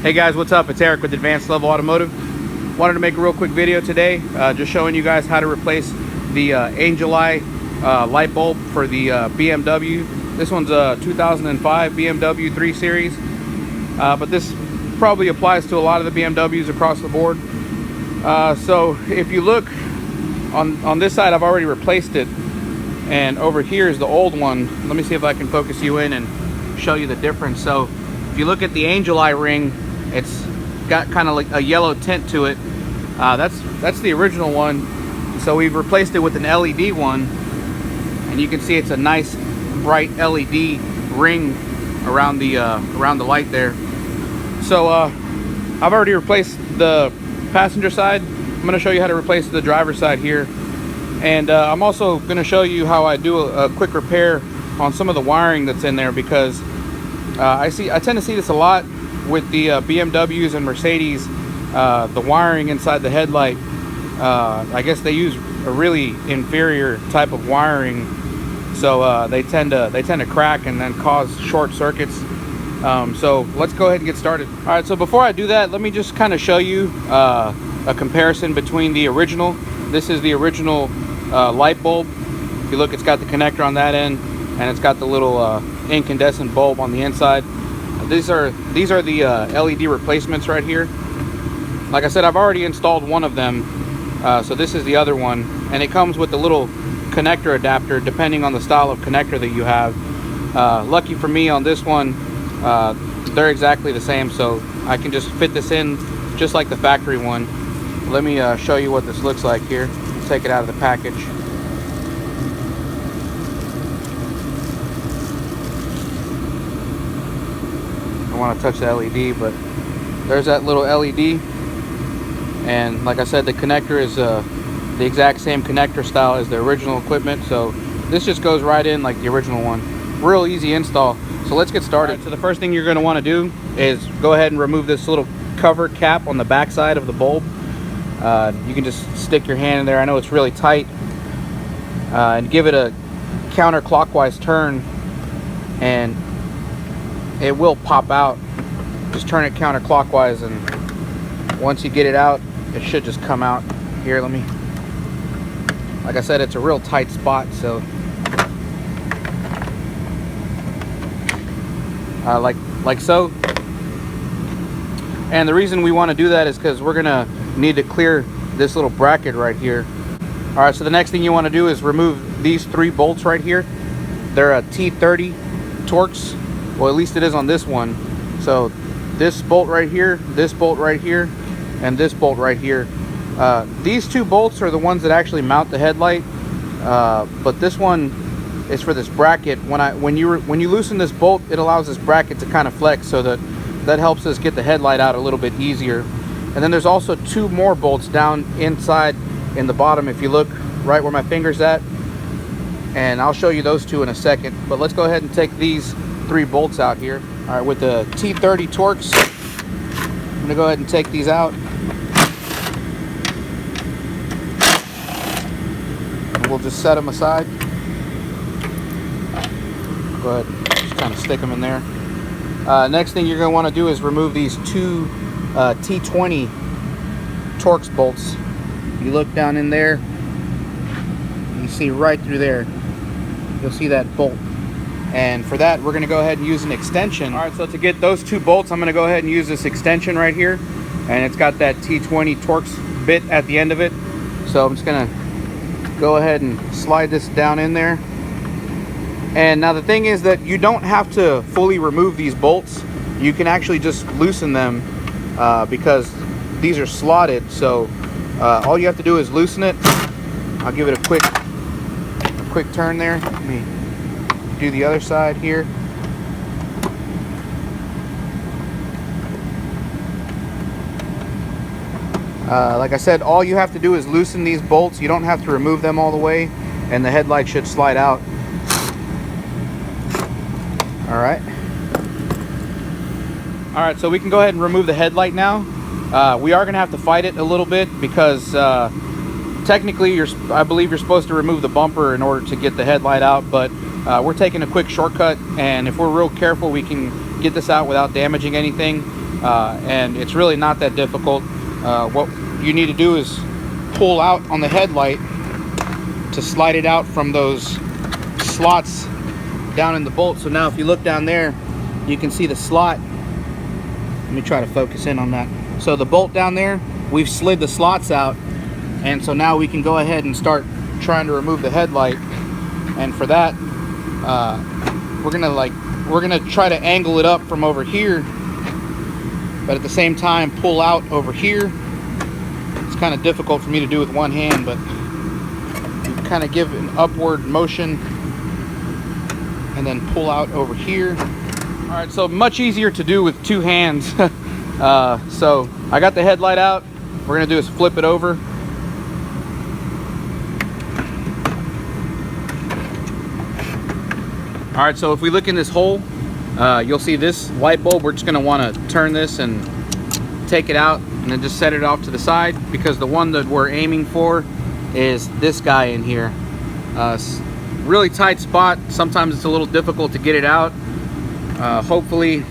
Hey guys, what's up? It's Eric with Advanced Level Automotive. Wanted to make a real quick video today, just showing you guys how to replace the angel eye light bulb for the BMW. This one's a 2005 BMW 3 Series, but this probably applies to a lot of the BMWs across the board. So if you look on this side, I've already replaced it, and over here is the old one. Let me see if I can focus you in and show you the difference. So if you look at the angel eye ring, it's got kind of like a yellow tint to it. That's the original one. So we've replaced it with an LED one, and you can see it's a nice bright LED ring around the light there. So I've already replaced the passenger side. I'm going to show you how to replace the driver's side here, and I'm also going to show you how I do a quick repair on some of the wiring that's in there, because I tend to see this a lot with the BMWs and Mercedes. The wiring inside the headlight, I guess they use a really inferior type of wiring, so they tend to crack and then cause short circuits. So let's go ahead and get started. All right, so before I do that, let me just kind of show you a comparison between the original. This is the original light bulb. If you look, it's got the connector on that end, and it's got the little incandescent bulb on the inside. These are the LED replacements right here. Like I said, I've already installed one of them, so this is the other one, and it comes with a little connector adapter depending on the style of connector that you have. Lucky for me, on this one, they're exactly the same, so I can just fit this in just like the factory one. Let me show you what this looks like here. Take it out of the package. I want to touch the LED, but there's that little LED, and like I said, the connector is the exact same connector style as the original equipment, so this just goes right in like the original one. Real easy install. So let's get started. Right, so the first thing you're going to want to do is go ahead and remove this little cover cap on the back side of the bulb. You can just stick your hand in there. I know it's really tight, and give it a counterclockwise turn, and it will pop out. Just turn it counterclockwise, and once you get it out, it should just come out. Here, let me, like I said, it's a real tight spot, so like so. And the reason we want to do that is because we're gonna need to clear this little bracket right here. All right, so the next thing you want to do is remove these 3 bolts right here. They're a T30 Torx. Well, at least it is on this one. So this bolt right here, this bolt right here, and this bolt right here. These 2 bolts are the ones that actually mount the headlight, but this one is for this bracket. When you loosen this bolt, it allows this bracket to kind of flex, so that helps us get the headlight out a little bit easier. And then there's also 2 more bolts down inside in the bottom, if you look right where my finger's at, and I'll show you those 2 in a second. But let's go ahead and take these 3 bolts out here. All right, with the T30 Torx, I'm gonna go ahead and take these out, and we'll just set them aside. Go ahead, just kind of stick them in there. Next thing you're gonna want to do is remove these 2 T20 Torx bolts. You look down in there, you see right through there, you'll see that bolt. And for that, we're going to go ahead and use an extension. All right, so to get those 2 bolts, I'm going to go ahead and use this extension right here, and it's got that T20 Torx bit at the end of it. So I'm just going to go ahead and slide this down in there. And now the thing is that you don't have to fully remove these bolts. You can actually just loosen them, because these are slotted. So all you have to do is loosen it. I'll give it a quick turn there. Let me do the other side here. Like I said, all you have to do is loosen these bolts. You don't have to remove them all the way, and the headlight should slide out. All right, so we can go ahead and remove the headlight now. We are gonna have to fight it a little bit, because technically I believe you're supposed to remove the bumper in order to get the headlight out, but we're taking a quick shortcut, and if we're real careful, we can get this out without damaging anything. and it's really not that difficult. What you need to do is pull out on the headlight to slide it out from those slots down in the bolt. So now if you look down there, you can see the slot. Let me try to focus in on that. So the bolt down there, we've slid the slots out, and so now we can go ahead and start trying to remove the headlight. And for that, we're gonna try to angle it up from over here, but at the same time pull out over here. It's kind of difficult for me to do with one hand, but you kind of give an upward motion and then pull out over here. All right, so much easier to do with two hands. So I got the headlight out. We're gonna do is flip it over. All right, so if we look in this hole, you'll see this light bulb. We're just gonna wanna turn this and take it out and then just set it off to the side, because the one that we're aiming for is this guy in here. Really tight spot. Sometimes it's a little difficult to get it out. Hopefully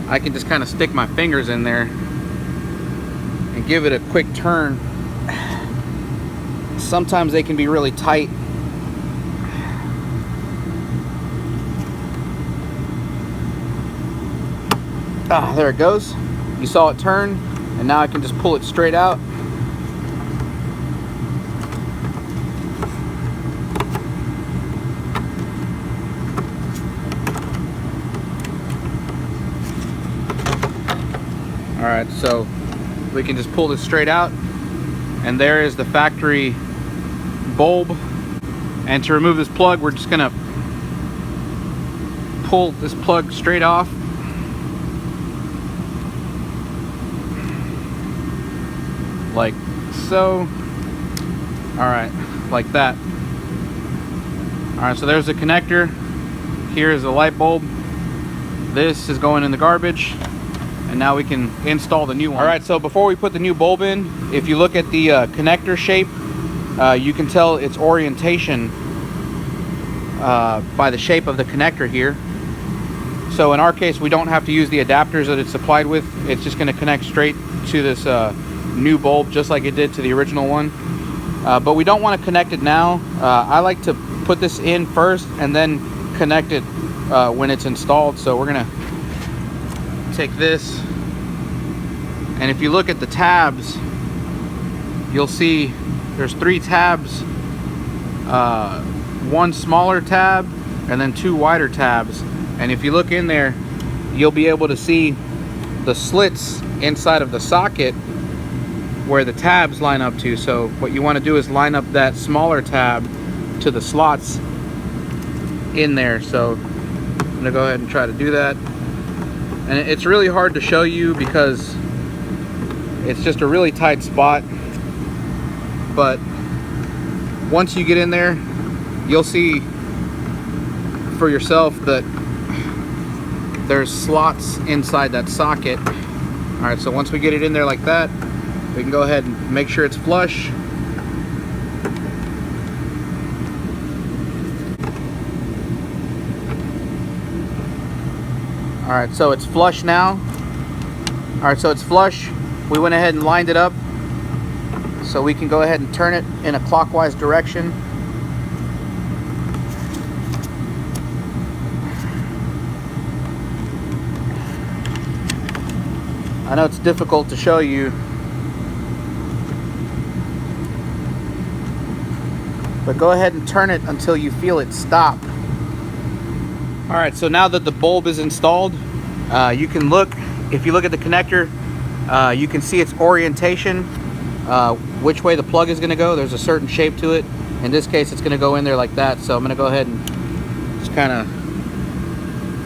I can just kind of stick my fingers in there and give it a quick turn. Sometimes they can be really tight. There it goes. You saw it turn, and now I can just pull it straight out. All right, so we can just pull this straight out, and there is the factory bulb. And to remove this plug, we're just gonna pull this plug straight off. Like so. All right, like that. All right, so there's the connector. Here is the light bulb. This is going in the garbage, and now we can install the new one. All right, so before we put the new bulb in, if you look at the connector shape, you can tell its orientation by the shape of the connector here. So in our case, we don't have to use the adapters that it's supplied with. It's just going to connect straight to this new bulb, just like it did to the original one. But we don't want to connect it now. I like to put this in first and then connect it when it's installed. So we're gonna take this, and if you look at the tabs, you'll see there's 3 tabs, one smaller tab and then 2 wider tabs. And if you look in there, you'll be able to see the slits inside of the socket where the tabs line up to. So what you want to do is line up that smaller tab to the slots in there. So I'm gonna go ahead and try to do that. And it's really hard to show you because it's just a really tight spot. But once you get in there, you'll see for yourself that there's slots inside that socket. All right, so once we get it in there like that, we can go ahead and make sure it's flush. All right, so it's flush now. All right, so it's flush. We went ahead and lined it up, so we can go ahead and turn it in a clockwise direction. I know it's difficult to show you, but go ahead and turn it until you feel it stop. All right, so now that the bulb is installed, you can look, if you look at the connector, you can see its orientation, which way the plug is gonna go. There's a certain shape to it. In this case, it's gonna go in there like that. So I'm gonna go ahead and just kind of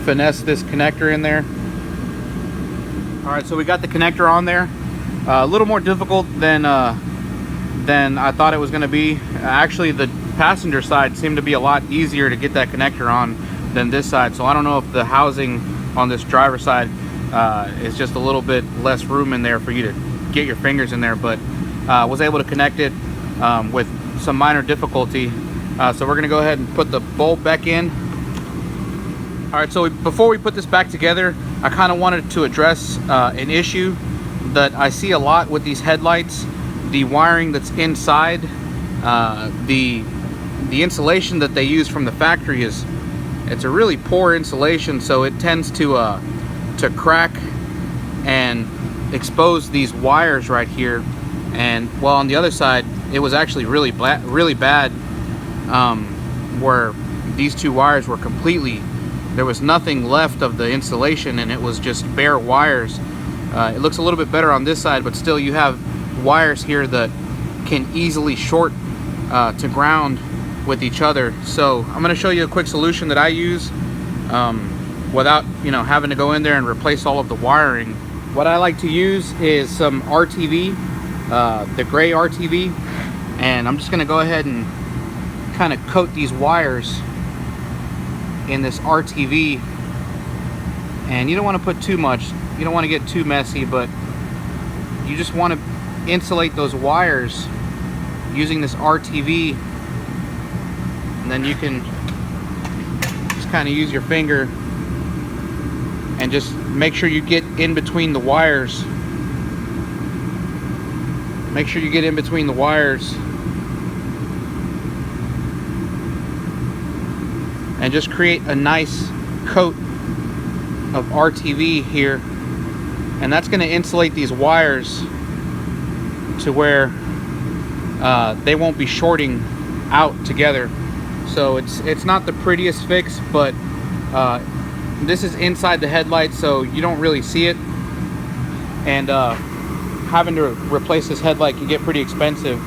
finesse this connector in there. All right, so we got the connector on there. A little more difficult than I thought it was gonna be. Actually, the passenger side seemed to be a lot easier to get that connector on than this side. So I don't know if the housing on this driver side is just a little bit less room in there for you to get your fingers in there, but was able to connect it with some minor difficulty. So we're gonna go ahead and put the bulb back in. All right, so before we put this back together, I kind of wanted to address an issue that I see a lot with these headlights. The wiring that's inside, the insulation that they use from the factory it's a really poor insulation, so it tends to crack and expose these wires right here. And well, on the other side, it was actually really bad, where these two wires were completely, there was nothing left of the insulation, and it was just bare wires. It looks a little bit better on this side, but still you have wires here that can easily short to ground with each other. So I'm going to show you a quick solution that I use without, you know, having to go in there and replace all of the wiring. What I like to use is some RTV, the gray RTV, and I'm just going to go ahead and kind of coat these wires in this RTV. And you don't want to put too much, you don't want to get too messy, but you just want to insulate those wires using this RTV. And then you can just kind of use your finger and just make sure you get in between the wires. Make sure you get in between the wires and just create a nice coat of RTV here, and that's going to insulate these wires to where they won't be shorting out together. So it's not the prettiest fix, but this is inside the headlight, so you don't really see it, and having to replace this headlight can get pretty expensive.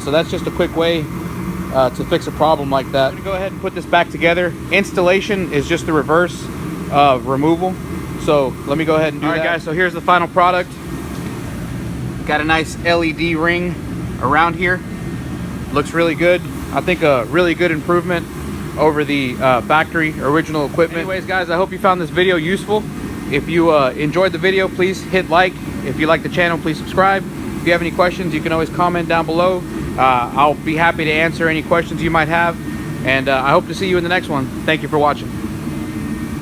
So that's just a quick way to fix a problem like that. I'm gonna go ahead and put this back together. Installation is just the reverse of removal, so let me go ahead and do that. All right guys, so here's the final product. Got a nice LED ring around here. Looks really good. I think a really good improvement over the factory original equipment. Anyways guys, I hope you found this video useful. If you enjoyed the video, please hit like. If you like the channel, please subscribe. If you have any questions, you can always comment down below. I'll be happy to answer any questions you might have, and I hope to see you in the next one. Thank you for watching.